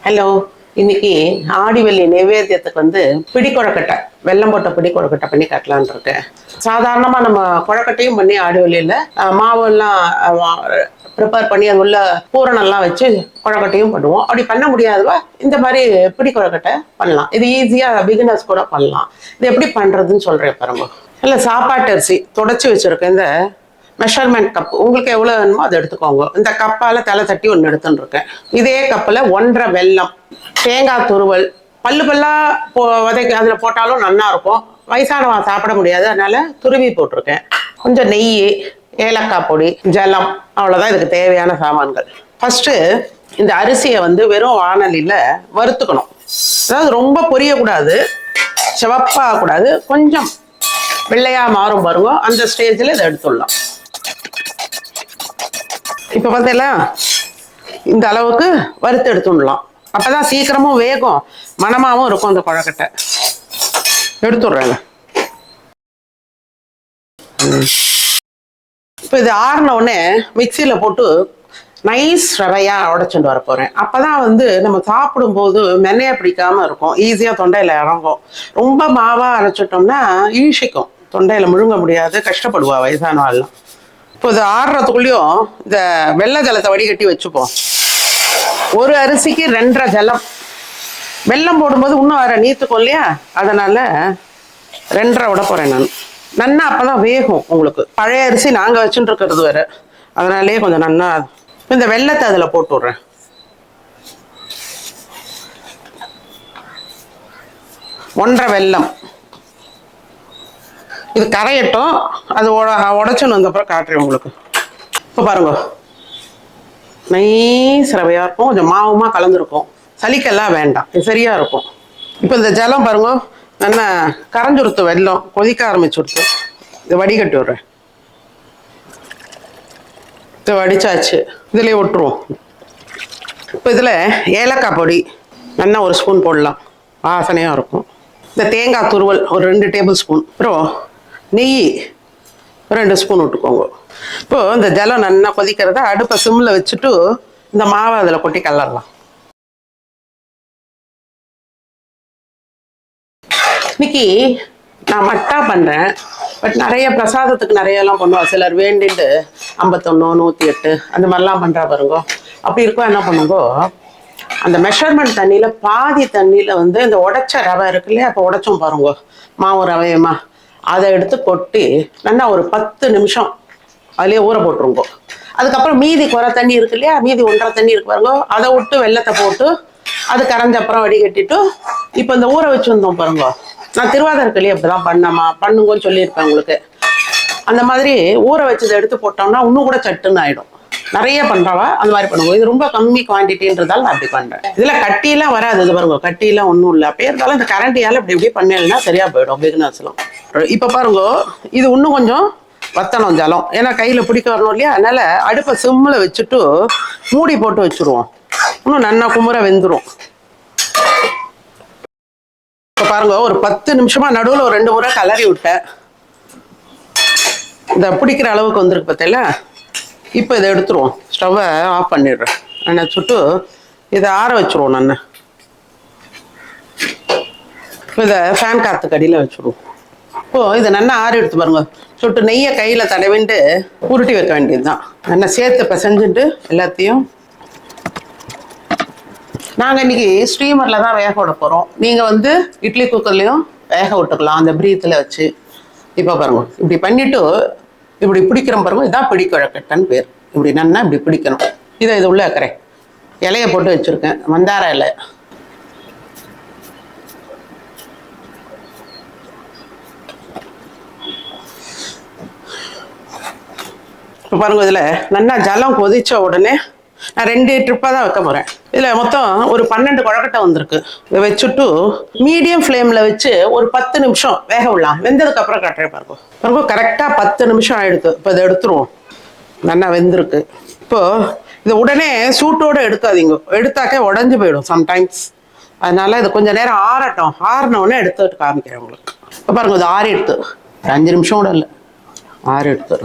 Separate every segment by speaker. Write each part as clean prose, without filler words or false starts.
Speaker 1: Hello. இன்னைக்கு ஆடிவெள்ளி நைவேத்தியத்துக்கு பிடி கொழக்கட்டை, வெல்லம் போட்ட பிடி கொழக்கட்டை பண்ணி காட்டலான் இருக்கேன். சாதாரணமாக நம்ம கொழக்கட்டையும் பண்ணி ஆடிவெள்ளியில் மாவெல்லாம் ப்ரிப்பேர் பண்ணி அது உள்ள பூரணெல்லாம் வச்சு கொழக்கட்டையும் பண்ணுவோம். அப்படி பண்ண முடியாதவா இந்த மாதிரி பிடி கொழக்கட்டை பண்ணலாம். இது ஈஸியாக பிகினர்ஸ் கூட பண்ணலாம். இது எப்படி பண்ணுறதுன்னு சொல்கிறேன் பாருங்க. இல்லை, சாப்பாட்டு அரிசி தொடச்சி வச்சுருக்கேன். இந்த மெஷர்மெண்ட் கப் உங்களுக்கு எவ்வளோ வேணுமோ அதை எடுத்துக்கோங்க. இந்த கப்பால் தலை தட்டி ஒன்று எடுத்துன்னு இருக்கேன். இதே கப்பில் 1.5 வெல்லம், தேங்காய் துருவல், பல்லா வதக்கி அதில் போட்டாலும் நல்லா இருக்கும். வயசானவன் சாப்பிட முடியாது, அதனால துருவி போட்டிருக்கேன். கொஞ்சம் நெய், ஏலக்காய் பொடி, ஜலம், அவ்வளோதான் இதுக்கு தேவையான சாமான்கள். ஃபர்ஸ்ட்டு இந்த அரிசியை வெறும் வாணலியில் வறுத்துக்கணும். அதாவது ரொம்ப பொரியக்கூடாது, சிவப்பாகக்கூடாது, கொஞ்சம் வெள்ளையாக மாறும் பாருங்க. அந்த ஸ்டேஜில் இதை எடுத்துடலாம். இப்போ பார்த்தீங்களா, இந்த அளவுக்கு வறுத்து எடுத்துடலாம். அப்போதான் சீக்கிரமும் வேகும், மணமாகவும் இருக்கும் அந்த கொழக்கட்டை. எடுத்துடுறேங்க. இப்போ இது ஆறின உடனே மிக்சியில் போட்டு நைஸ் ரவையாக உடைச்சுட்டு வர போகிறேன். அப்போ தான் நம்ம சாப்பிடும்போது மென்னையை பிடிக்காமல் இருக்கும், ஈஸியாக தொண்டையில் இறங்கும். ரொம்ப மாவாக அரைச்சிட்டோம்னா ஈஷிக்கும், தொண்டையில் முழுங்க முடியாது, கஷ்டப்படுவா வயசானவாள்லாம். இப்போ இது ஆடுறதுக்குள்ளேயும் இந்த வெள்ளை ஜலத்தை வடிகட்டி வச்சுப்போம். ஒரு அரிசிக்கு 2.5 ஜலம். வெல்லம் போடும்போது இன்னும் வேற நீத்துக்கும் இல்லையா, அதனால 2.5 விட போறேன் நான். நன்னா அப்பதான் வேகும் உங்களுக்கு. பழைய அரிசி நாங்கள் வச்சுட்டு இருக்கிறது வேற, அதனாலேயே கொஞ்சம் நன்னா. இந்த வெள்ளத்தை அதில் போட்டு விடுறேன். ஒன்றரை வெல்லம். இது கரையட்டும், அது உடைச்சுன்னு வந்தப்புறம் காட்டுறேன் உங்களுக்கு. இப்போ பாருங்க, நைஸ் ரவையாக இருக்கும், கொஞ்சம் மாவுமா கலந்துருக்கும். சளிக்கெல்லாம் வேண்டாம், இது சரியா இருக்கும். இப்போ இந்த ஜலம் பாருங்க, நல்லா கரைஞ்சுருத்து, வெல்லம் கொதிக்க ஆரம்பிச்சுடுத்து. இது வடிகட்டி விடுறேன். இது வடிச்சாச்சு, இதுலேயே விட்டுருவோம். இப்போ இதில் ஏலக்காய் பொடி நல்லா 1 ஸ்பூன் போடலாம், வாசனையாக இருக்கும். இந்த தேங்காய் துருவல் ஒரு 2 டேபிள் ஸ்பூன், அப்புறம் நெய் 2 ஸ்பூன் விட்டுக்கோங்க. இப்போது இந்த ஜலம் நல்லா கொதிக்கிறத அடுப்பை சிம்மில் வச்சுட்டு இந்த மாவை அதில் கொட்டி கலரலாம். இன்னைக்கு நான் மட்டா பண்ணுறேன், பட் நிறைய பிரசாதத்துக்கு நிறையெல்லாம் பண்ணுவோம். சிலர் வேண்டிட்டு 51, 108 அந்த மாதிரிலாம் பண்ணுறா பாருங்க. அப்படி இருக்கும், என்ன பண்ணுங்கோ, அந்த மெஷர்மெண்ட் தண்ணியில் பாதி தண்ணியில் இந்த உடைச்ச ரவை இருக்கு இல்லையா, அப்போ உடைச்சோம் பாருங்க, மாவு ரவையமா, அதை எடுத்து கொட்டி நல்லா ஒரு 10 நிமிஷம் அதுலேயே ஊற போட்டுருங்கோ. அதுக்கப்புறம் மீதி குறை தண்ணி இருக்கு இல்லையா, மீதி 1.5 தண்ணி இருக்கு பாருங்க, அதை விட்டு வெள்ளத்தை போட்டு அது கரைஞ்ச அப்புறம் வடிகட்டிட்டு இப்போ இந்த ஊற வச்சுருந்தோம் பாருங்க. நான் திருவாதிரக்கிளியே அப்படிதான் பண்ணுங்கன்னு சொல்லியிருப்பேன் உங்களுக்கு. அந்த மாதிரி ஊற வச்சதை எடுத்து போட்டோம்னா இன்னும் கூட சட்டுன்னு ஆயிடும். நிறைய பண்றவா அந்த மாதிரி பண்ணுவோம். இது ரொம்ப கம்மி குவான்டிட்டின்றதால நான் அப்படி பண்றேன். இதுல கட்டியெல்லாம் வராது, இது பாருங்க, கட்டியெல்லாம் ஒன்றும் இல்லை. அப்படியே இருந்தாலும் இந்த கரண்டியால இப்படி பண்ணலாம், சரியா போயிடும் பிகினர்ஸ்லாம். இப்போ பாருங்க, இது இன்னும் கொஞ்சம் வத்தணும் ஜலம், ஏன்னா கையில பிடிக்க வரணும் இல்லையா, அதனால அடுப்பை சிம்மில் வச்சுட்டு மூடி போட்டு வச்சுருவோம். இன்னும் நல்லா குமுற வெந்துடும். இப்போ பாருங்க, ஒரு 10 நிமிஷமா நடுவில் ஒரு 2 முறை கலரி விட்டேன். இந்த பிடிக்கிற அளவுக்கு வந்திருக்கு பார்த்தீங்களா. இப்போ இதை எடுத்துருவோம், ஸ்டவ்வை ஆஃப் பண்ணிடுறேன். எண்ணெய் சுட்டு இதை ஆற வச்சுருவோம். நான் இதை ஃபேன் காற்றுக்கு அடியில் வச்சுருவோம். இப்போது இதை நல்லா ஆறி எடுத்து பாருங்க, சுட்டு நெய்யை கையில் தடவிண்டு உருட்டி வைக்க வேண்டியது தான். நல்லா சேர்த்து பிசைஞ்சுட்டு எல்லாத்தையும். நாங்கள் இன்னைக்கு ஸ்டீமரில் தான் வேக விட போகிறோம். நீங்கள் இட்லி குக்கர்லேயும் வேக விட்டுக்கலாம், அந்த பிரீத்தில் வச்சு. இப்போ பாருங்க, இப்படி பண்ணிவிட்டு இப்படி பிடிக்கிறோம் பாருங்க, இதான் பிடி கொழக்கட்டைன்னு பேர். இப்படி நல்லா இப்படி பிடிக்கணும். இது உள்ளே வைக்கிறேன். இலையை போட்டு வச்சுருக்கேன், மந்தார இலை. இப்போ பாருங்க, இதில் நல்லா ஜலம் கொதிச்ச உடனே நான் 2 ட்ரிப்பாக தான் வைக்க போகிறேன். இதில் மொத்தம் ஒரு 12 கொழக்கட்டை வந்திருக்கு. இதை வச்சுட்டு மீடியம் ஃப்ளேமில் வச்சு ஒரு 10 நிமிஷம் வேக விடலாம். வெந்ததுக்கு அப்புறம் கட்டுறேன் பாருங்க. பாருங்க, கரெக்டாக 10 நிமிஷம் ஆகிடுது. இப்போ இதை எடுத்துருவோம், நல்லா வெந்திருக்கு. இப்போது இதை உடனே சூட்டோடு எடுக்காதீங்க, எடுத்தாக்கே உடஞ்சி போயிடும் சம்டைம்ஸ். அதனால இது கொஞ்சம் நேரம் ஆறட்டும். ஆறினவுடனே எடுத்துட்டு காமிக்கிறேன் உங்களுக்கு. இப்போ பாருங்க, இது ஆறி எடுத்து 5 நிமிஷம் கூட இல்லை, ஆறி எடுத்து.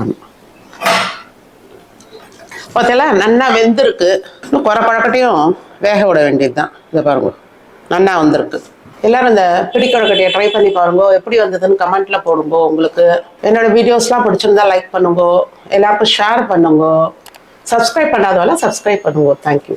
Speaker 1: பார்த்தீங்களா, நல்லா வெந்திருக்கு. இன்னும் கொழக்கட்டையும் வேக விட வேண்டியது தான். இதை பாருங்க, நல்லா வந்திருக்கு. எல்லாரும் இந்த பிடிக்கொழுக்கட்டையை ட்ரை பண்ணி பாருங்க. எப்படி வந்ததுன்னு கமெண்ட்ல போடுங்க. உங்களுக்கு என்னோட வீடியோஸ்லாம் பிடிச்சிருந்தா லைக் பண்ணுங்க, எல்லாருக்கும் ஷேர் பண்ணுங்க, சப்ஸ்கிரைப் பண்ணாதவெல்லாம் சப்ஸ்கிரைப் பண்ணுங்க. தேங்க்யூ.